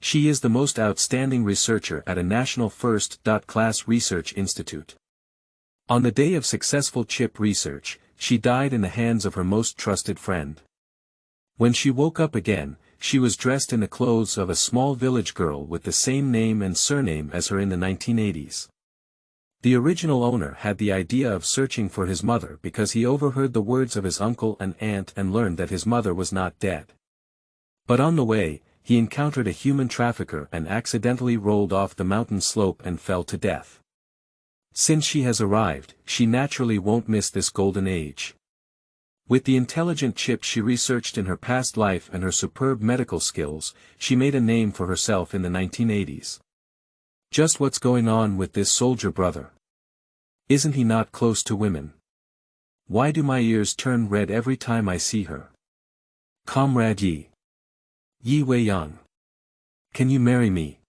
She is the most outstanding researcher at a national first-class research institute. On the day of successful chip research, she died in the hands of her most trusted friend. When she woke up again, she was dressed in the clothes of a small village girl with the same name and surname as her in the 1980s. The original owner had the idea of searching for his mother because he overheard the words of his uncle and aunt and learned that his mother was not dead. But on the way, he encountered a human trafficker and accidentally rolled off the mountain slope and fell to death. Since she has arrived, she naturally won't miss this golden age. With the intelligent chip she researched in her past life and her superb medical skills, she made a name for herself in the 1980s. Just what's going on with this soldier brother? Isn't he not close to women? Why do my ears turn red every time I see her? Comrade Ye. Ye Weiyang. Can you marry me?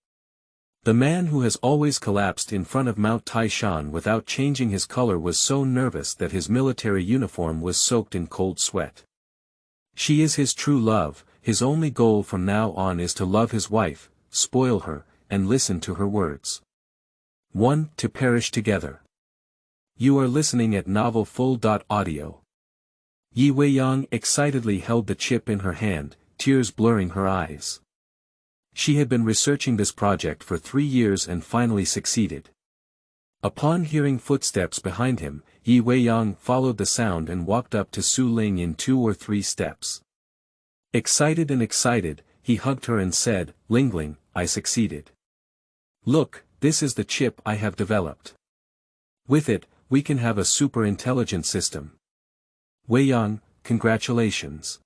The man who has always collapsed in front of Mount Taishan without changing his color was so nervous that his military uniform was soaked in cold sweat. She is his true love, his only goal from now on is to love his wife, spoil her, and listen to her words. 1. To perish together. You are listening at Novel Full.audio. Ye Weiyang excitedly held the chip in her hand, tears blurring her eyes. She had been researching this project for 3 years and finally succeeded. Upon hearing footsteps behind him, Ye Weiyang followed the sound and walked up to Su Ling in 2 or 3 steps. Excited, he hugged her and said, "Lingling, I succeeded. Look, this is the chip I have developed. With it, we can have a super-intelligent system. Weiyang, congratulations.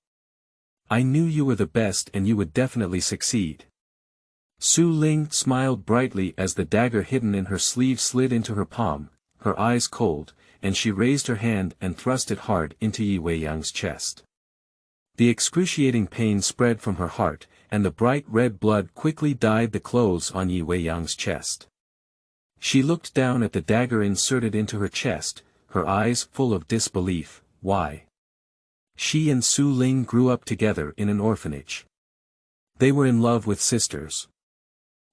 I knew you were the best and you would definitely succeed." Su Ling smiled brightly as the dagger hidden in her sleeve slid into her palm, her eyes cold, and she raised her hand and thrust it hard into Ye Weiyang's chest. The excruciating pain spread from her heart, and the bright red blood quickly dyed the clothes on Ye Weiyang's chest. She looked down at the dagger inserted into her chest, her eyes full of disbelief. Why? She and Su Ling grew up together in an orphanage. They were in love with sisters.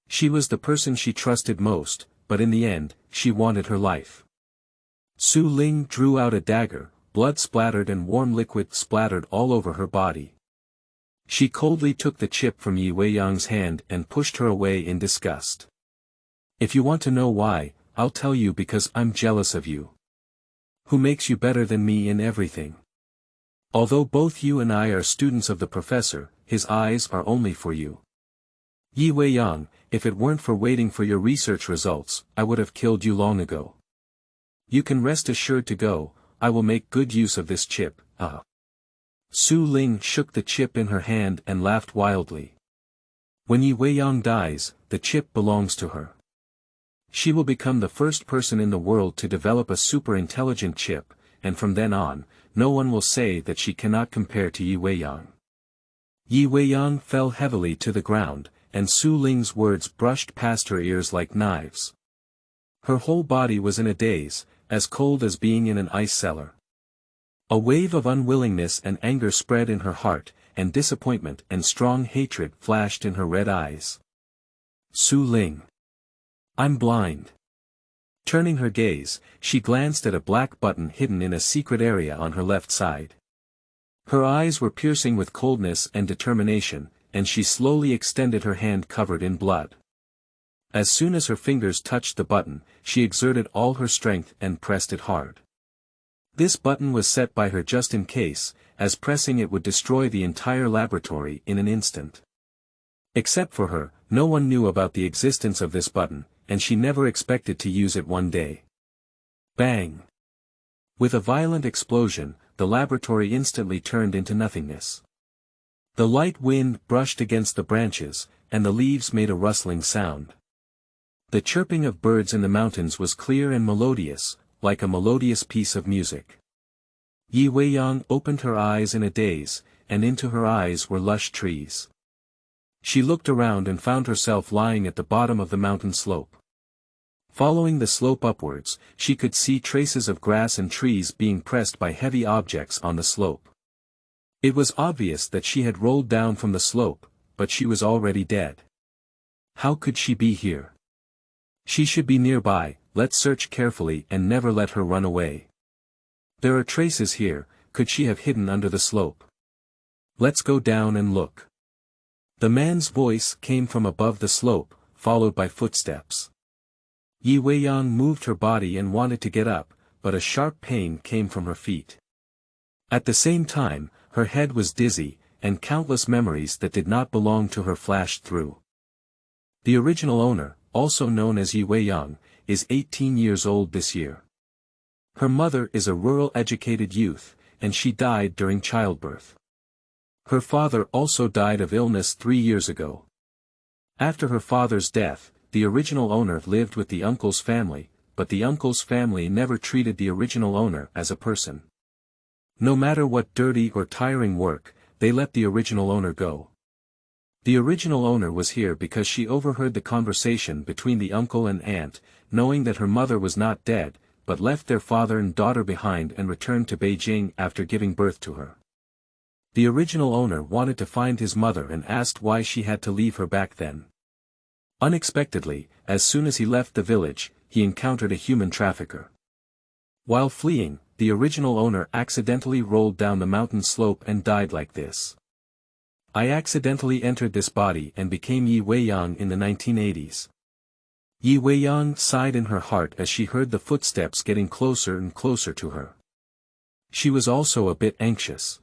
She was the person she trusted most, but in the end, she wanted her life. Su Ling drew out a dagger, blood splattered and warm liquid splattered all over her body. She coldly took the chip from Ye Weiyang's hand and pushed her away in disgust. If you want to know why, I'll tell you because I'm jealous of you. Who makes you better than me in everything? Although both you and I are students of the professor, his eyes are only for you. Ye Weiyang, if it weren't for waiting for your research results, I would have killed you long ago. You can rest assured to go, I will make good use of this chip. Su Ling shook the chip in her hand and laughed wildly. When Ye Weiyang dies, the chip belongs to her. She will become the first person in the world to develop a super-intelligent chip, and from then on, no one will say that she cannot compare to Ye Weiyang. Ye Weiyang fell heavily to the ground, and Su Ling's words brushed past her ears like knives. Her whole body was in a daze, as cold as being in an ice cellar. A wave of unwillingness and anger spread in her heart, and disappointment and strong hatred flashed in her red eyes. Su Ling. I'm blind. Turning her gaze, she glanced at a black button hidden in a secret area on her left side. Her eyes were piercing with coldness and determination, and she slowly extended her hand covered in blood. As soon as her fingers touched the button, she exerted all her strength and pressed it hard. This button was set by her just in case, as pressing it would destroy the entire laboratory in an instant. Except for her, no one knew about the existence of this button, and she never expected to use it one day. Bang! With a violent explosion, the laboratory instantly turned into nothingness. The light wind brushed against the branches, and the leaves made a rustling sound. The chirping of birds in the mountains was clear and melodious, like a melodious piece of music. Ye Weiyang opened her eyes in a daze, and into her eyes were lush trees. She looked around and found herself lying at the bottom of the mountain slope. Following the slope upwards, she could see traces of grass and trees being pressed by heavy objects on the slope. It was obvious that she had rolled down from the slope, but she was already dead. How could she be here? She should be nearby. Let's search carefully and never let her run away. There are traces here. Could she have hidden under the slope? Let's go down and look. The man's voice came from above the slope, followed by footsteps. Weiyang moved her body and wanted to get up, but a sharp pain came from her feet. At the same time, her head was dizzy, and countless memories that did not belong to her flashed through. The original owner, also known as Weiyang, is 18 years old this year. Her mother is a rural educated youth, and she died during childbirth. Her father also died of illness 3 years ago. After her father's death, the original owner lived with the uncle's family, but the uncle's family never treated the original owner as a person. No matter what dirty or tiring work, they let the original owner go. The original owner was here because she overheard the conversation between the uncle and aunt, knowing that her mother was not dead, but left their father and daughter behind and returned to Beijing after giving birth to her. The original owner wanted to find his mother and asked why she had to leave her back then. Unexpectedly, as soon as he left the village, he encountered a human trafficker. While fleeing, the original owner accidentally rolled down the mountain slope and died like this. I accidentally entered this body and became Weiyang in the 1980s. Weiyang sighed in her heart as she heard the footsteps getting closer and closer to her. She was also a bit anxious.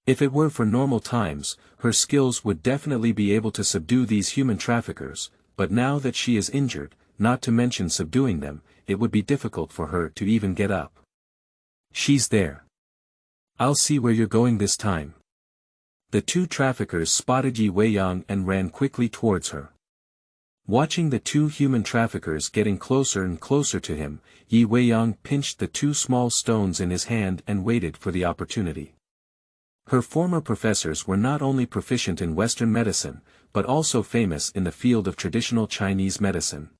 If it were for normal times, her skills would definitely be able to subdue these human traffickers, but now that she is injured, not to mention subduing them, it would be difficult for her to even get up. She's there. I'll see where you're going this time. The two traffickers spotted Weiyang and ran quickly towards her. Watching the two human traffickers getting closer and closer to him, Weiyang pinched the two small stones in his hand and waited for the opportunity. Her former professors were not only proficient in Western medicine, but also famous in the field of traditional Chinese medicine.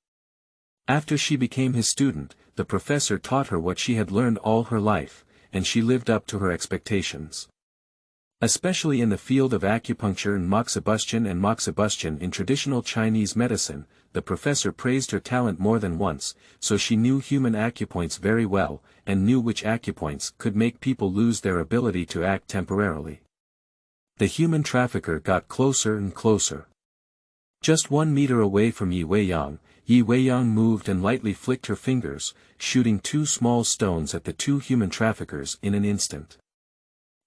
After she became his student, the professor taught her what she had learned all her life, and she lived up to her expectations. Especially in the field of acupuncture and moxibustion in traditional Chinese medicine, the professor praised her talent more than once, so she knew human acupoints very well, and knew which acupoints could make people lose their ability to act temporarily. The human trafficker got closer and closer. Just 1 meter away from Weiyang moved and lightly flicked her fingers, shooting 2 small stones at the 2 human traffickers in an instant.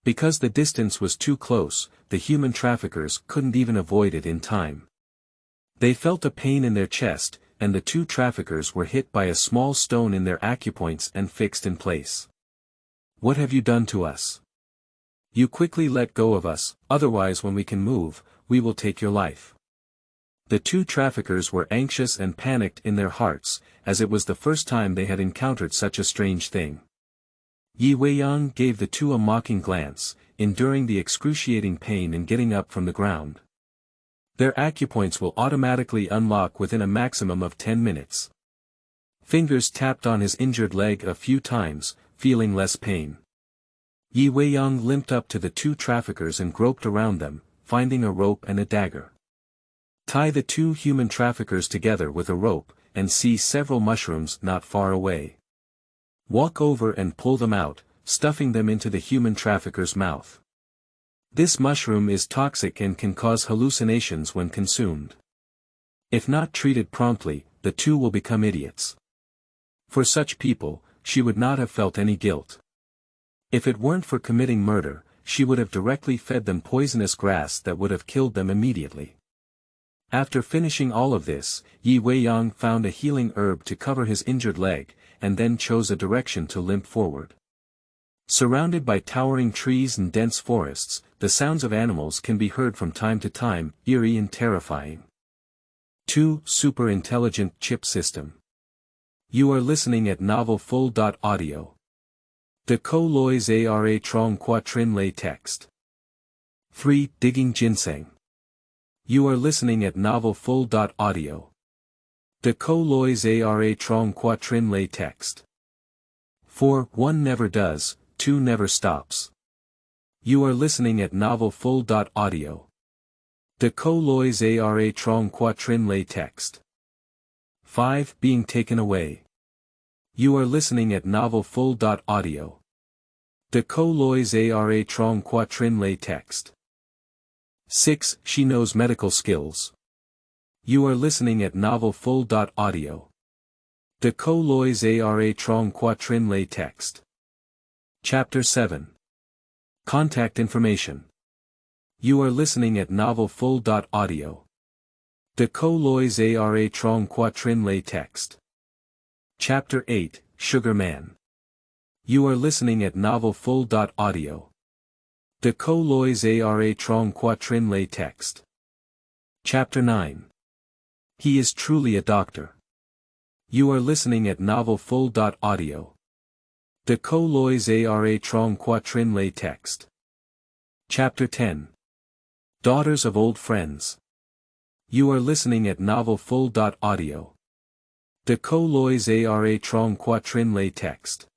Because the distance was too close, the human traffickers couldn't even avoid it in time. They felt a pain in their chest, and the 2 traffickers were hit by a small stone in their acupoints and fixed in place. What have you done to us? You quickly let go of us, otherwise when we can move, we will take your life. The 2 traffickers were anxious and panicked in their hearts, as it was the first time they had encountered such a strange thing. Weiyang gave the 2 a mocking glance, enduring the excruciating pain in getting up from the ground. Their acupoints will automatically unlock within a maximum of 10 minutes. Fingers tapped on his injured leg a few times, feeling less pain. Weiyang limped up to the 2 traffickers and groped around them, finding a rope and a dagger. Tie the 2 human traffickers together with a rope, and see several mushrooms not far away. Walk over and pull them out, stuffing them into the human trafficker's mouth. This mushroom is toxic and can cause hallucinations when consumed. If not treated promptly, the 2 will become idiots. For such people, she would not have felt any guilt. If it weren't for committing murder, she would have directly fed them poisonous grass that would have killed them immediately. After finishing all of this, Weiyang found a healing herb to cover his injured leg, and then chose a direction to limp forward. Surrounded by towering trees and dense forests, the sounds of animals can be heard from time to time, eerie and terrifying. 2. Super Intelligent Chip System. You are listening at Novel Full.audio. De Co Lois Ara Trong Quatrin Lay Text. 3. Digging Ginseng. You are listening at Novel Full.audio. De Co Lois Ara Trong Quatrin Lay Text. 4. 1 never does, 2 never stops. You are listening at Novel Full.audio. De Colois Ara Trong Quatrin Lay Text. 5. Being taken away. You are listening at novel full.audio. De Colois Ara Trong Quatrin Lay Text. 6. She knows medical skills. You are listening at novel full.audio. De Colois Ara Trong Quatrin Lay Text. Chapter 7. Contact information. You are listening at novel full.audio. De Colois Ara Trong Quatrin Lay Text. Chapter 8. Sugar Man. You are listening at novel full.audio. De Colois Ara Trong Quatrin Lay Text. Chapter 9. He is truly a doctor. You are listening at novel full.audio. De Colois Ara Trong Quatrin Lay Text. Chapter 10. Daughters of Old Friends. You are listening at novel full.audio. De Colois Ara Trong Quatrin Lay Text.